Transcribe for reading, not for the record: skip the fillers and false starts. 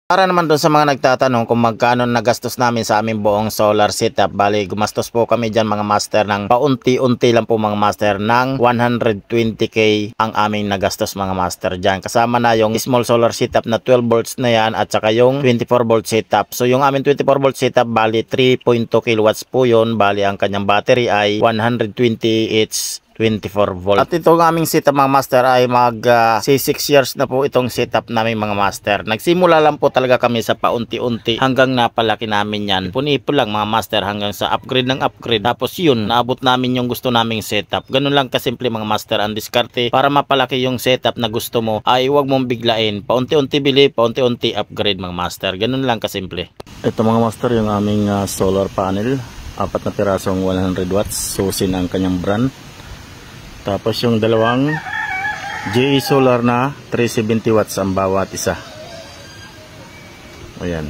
Para naman doon sa mga nagtatanong kung magkano nagastos namin sa aming buong solar setup, bali gumastos po kami dyan mga master ng paunti-unti lang po mga master ng 120k ang aming nagastos mga master dyan. Kasama na yung small solar setup na 12 volts na yan at saka yung 24 volt setup. So yung aming 24 volt setup bali 3.2 kilowatts po yun, bali ang kanyang battery ay 120H 24 volt. At itong aming setup mga master ay mag 6 years na po itong setup namin mga master. Nagsimula lang po talaga kami sa paunti-unti hanggang napalaki namin yan. Punipo lang mga master hanggang sa upgrade ng upgrade. Tapos yun, naabot namin yung gusto naming setup. Ganun lang kasimple mga master ang diskarte. Para mapalaki yung setup na gusto mo ay huwag mong biglain. Paunti-unti bili, paunti-unti upgrade mga master. Ganun lang kasimple. Ito mga master yung aming solar panel. 4 na pirasong 100 watts. Susin ang kanyang brand. Tapos yung dalawang GE Solar na 370 watts ang bawat isa. Ayan.